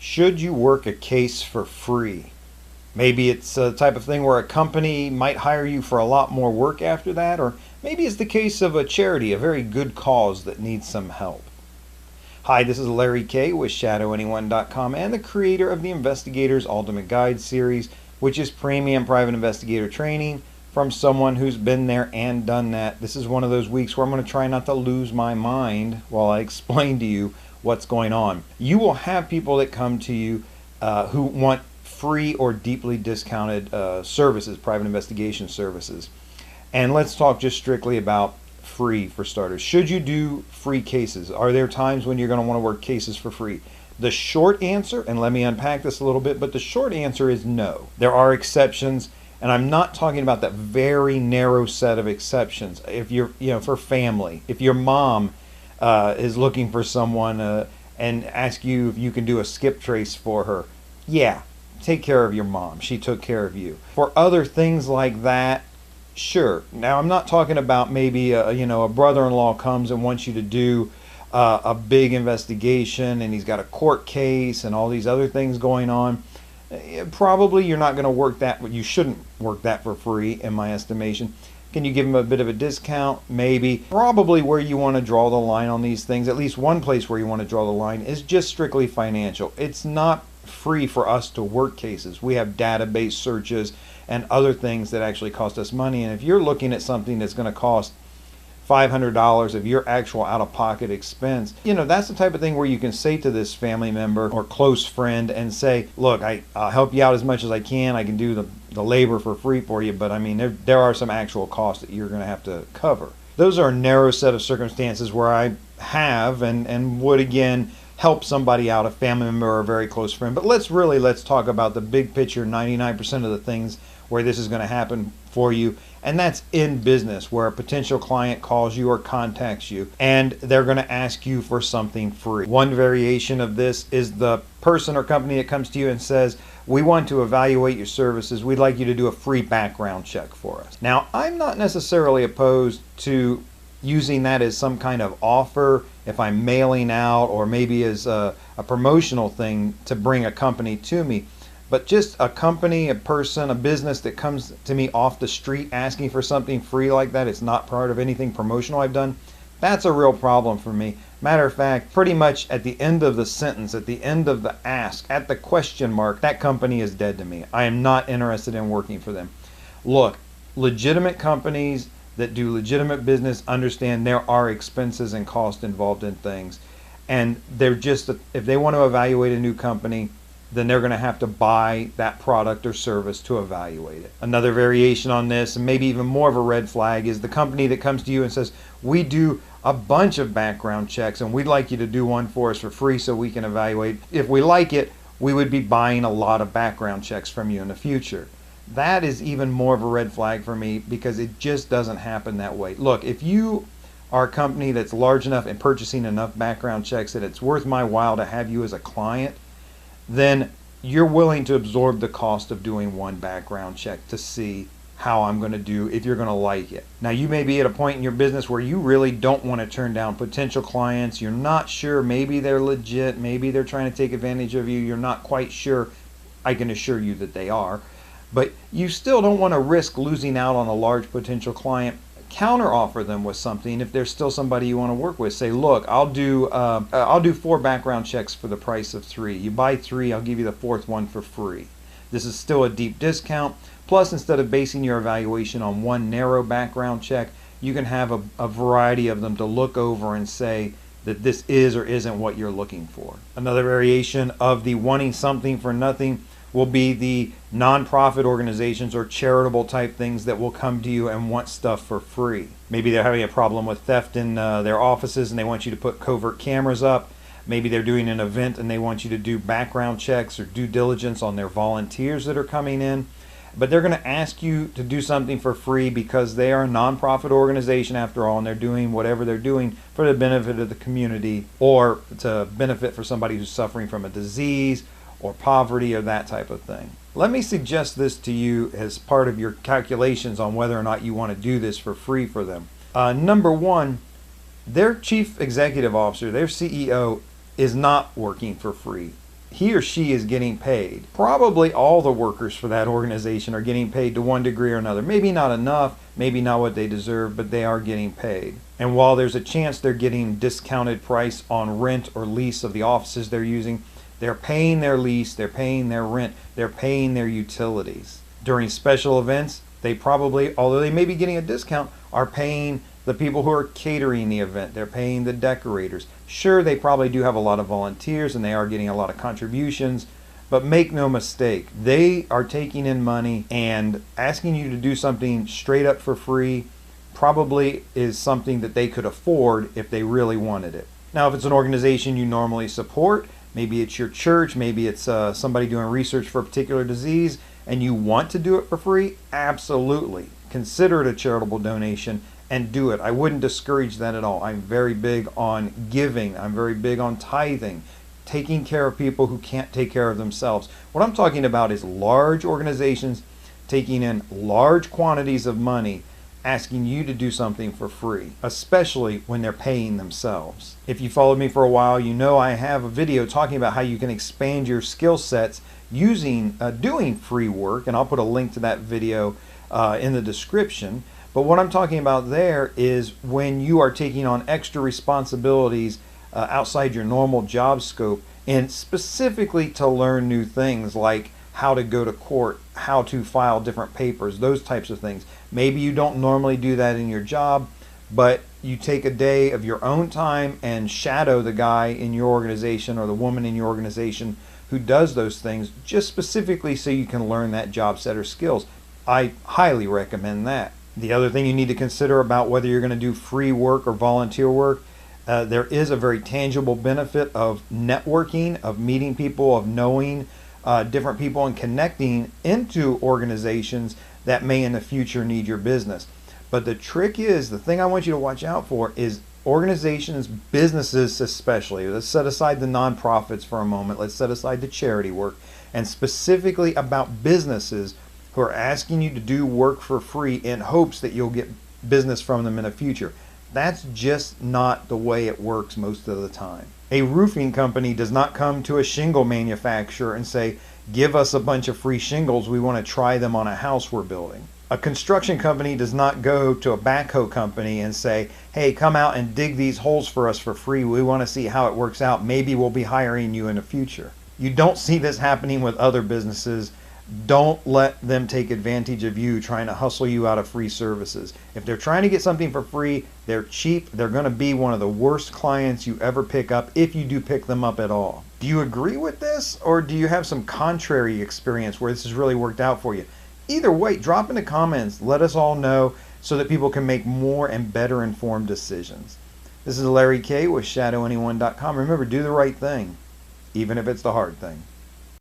Should you work a case for free? Maybe it's a type of thing where a company might hire you for a lot more work after that, or maybe it's the case of a charity, a very good cause that needs some help. Hi, this is Larry Kaye with ShadowAnyone.com and the creator of the Investigator's Ultimate Guide series, which is premium private investigator training from someone who's been there and done that. This is one of those weeks where I'm going to try not to lose my mind while I explain to you what's going on. You will have people that come to you who want free or deeply discounted services, private investigation services. And let's talk just strictly about free for starters. Should you do free cases? Are there times when you're going to want to work cases for free? The short answer, and let me unpack this a little bit, but the short answer is no. There are exceptions, and I'm not talking about that very narrow set of exceptions. If you're, for family, if your mom is looking for someone and ask you if you can do a skip trace for her, yeah, take care of your mom. She took care of you. For other things like that, sure. Now, I'm not talking about maybe a brother-in-law comes and wants you to do a big investigation, and he's got a court case and all these other things going on. Probably you're not going to work that. You shouldn't work that for free, in my estimation. Can you give him a bit of a discount? Maybe. Probably where you want to draw the line on these things, at least one place where you want to draw the line, is just strictly financial. It's not free for us to work cases. We have database searches and other things that actually cost us money. And if you're looking at something that's going to cost $500 of your actual out-of-pocket expense, that's the type of thing where you can say to this family member or close friend and say, look, I'll help you out as much as I can. I can do the labor for free for you, but I mean, there are some actual costs that you're going to have to cover. Those are a narrow set of circumstances where I have and would again help somebody out, a family member or a very close friend. But let's talk about the big picture, 99% of the things where this is going to happen for you. And that's in business, where a potential client calls you or contacts you and they're going to ask you for something free. One variation of this is the person or company that comes to you and says, we want to evaluate your services. We'd like you to do a free background check for us. Now, I'm not necessarily opposed to using that as some kind of offer if I'm mailing out, or maybe as a promotional thing to bring a company to me. But just a company, a person, a business that comes to me off the street asking for something free like that, it's not part of anything promotional I've done, that's a real problem for me. Matter of fact, pretty much at the end of the sentence, at the end of the ask, at the question mark, that company is dead to me. I am not interested in working for them. Look, legitimate companies that do legitimate business understand there are expenses and costs involved in things. And they're just, if they want to evaluate a new company, then they're going to have to buy that product or service to evaluate it. Another variation on this, and maybe even more of a red flag, is the company that comes to you and says, we do a bunch of background checks and we'd like you to do one for us for free so we can evaluate. If we like it, we would be buying a lot of background checks from you in the future. That is even more of a red flag for me, because it just doesn't happen that way. Look, if you are a company that's large enough and purchasing enough background checks that it's worth my while to have you as a client, then you're willing to absorb the cost of doing one background check to see how I'm going to do, if you're going to like it. Now, you may be at a point in your business where you really don't want to turn down potential clients. You're not sure. Maybe they're legit. Maybe they're trying to take advantage of you. You're not quite sure. I can assure you that they are. But you still don't want to risk losing out on a large potential client. Counter offer them with something if there's still somebody you want to work with. Say, look, I'll do 4 background checks for the price of 3. You buy 3, I'll give you the 4th one for free. This is still a deep discount. Plus, instead of basing your evaluation on one narrow background check, you can have a variety of them to look over and say that this is or isn't what you're looking for. Another variation of the wanting something for nothing will be the nonprofit organizations or charitable type things that will come to you and want stuff for free. Maybe they're having a problem with theft in their offices and they want you to put covert cameras up. Maybe they're doing an event and they want you to do background checks or due diligence on their volunteers that are coming in. But they're going to ask you to do something for free because they are a nonprofit organization after all, and they're doing whatever they're doing for the benefit of the community, or to benefit for somebody who's suffering from a disease or poverty or that type of thing. Let me suggest this to you as part of your calculations on whether or not you want to do this for free for them. Number one, their chief executive officer, their CEO, is not working for free. he or she is getting paid. Probably all the workers for that organization are getting paid to one degree or another. Maybe not enough, maybe not what they deserve, but they are getting paid. And while there's a chance they're getting discounted price on rent or lease of the offices they're using, they're paying their lease, they're paying their rent, they're paying their utilities. During special events, they probably, although they may be getting a discount, are paying the people who are catering the event. They're paying the decorators. Sure, they probably do have a lot of volunteers and they are getting a lot of contributions, but make no mistake, they are taking in money, and asking you to do something straight up for free probably is something that they could afford if they really wanted it. Now, if it's an organization you normally support, maybe it's your church, maybe it's somebody doing research for a particular disease, and you want to do it for free, absolutely. Consider it a charitable donation and do it. I wouldn't discourage that at all. I'm very big on giving. I'm very big on tithing, taking care of people who can't take care of themselves. What I'm talking about is large organizations taking in large quantities of money, asking you to do something for free, especially when they're paying themselves. If you followed me for a while, you know I have a video talking about how you can expand your skill sets using doing free work, and I'll put a link to that video in the description. But what I'm talking about there is when you are taking on extra responsibilities outside your normal job scope, and specifically to learn new things like how to go to court, how to file different papers, those types of things. Maybe you don't normally do that in your job, but you take a day of your own time and shadow the guy in your organization or the woman in your organization who does those things, just specifically so you can learn that job set or skills. I highly recommend that. The other thing you need to consider about whether you're going to do free work or volunteer work, there is a very tangible benefit of networking, of meeting people, of knowing different people and connecting into organizations that may in the future need your business. But the trick is, the thing I want you to watch out for is organizations, businesses especially. Let's set aside the nonprofits for a moment. Let's set aside the charity work, and specifically about businesses who are asking you to do work for free in hopes that you'll get business from them in the future. That's just not the way it works most of the time. A roofing company does not come to a shingle manufacturer and say, give us a bunch of free shingles, we want to try them on a house we're building. A construction company does not go to a backhoe company and say, hey, come out and dig these holes for us for free, we want to see how it works out, maybe we'll be hiring you in the future. You don't see this happening with other businesses. Don't let them take advantage of you trying to hustle you out of free services. If they're trying to get something for free, they're cheap. They're going to be one of the worst clients you ever pick up, if you do pick them up at all. Do you agree with this, or do you have some contrary experience where this has really worked out for you? Either way, drop in the comments. Let us all know so that people can make more and better informed decisions. This is Larry Kaye with ShadowAnyone.com. Remember, do the right thing, even if it's the hard thing.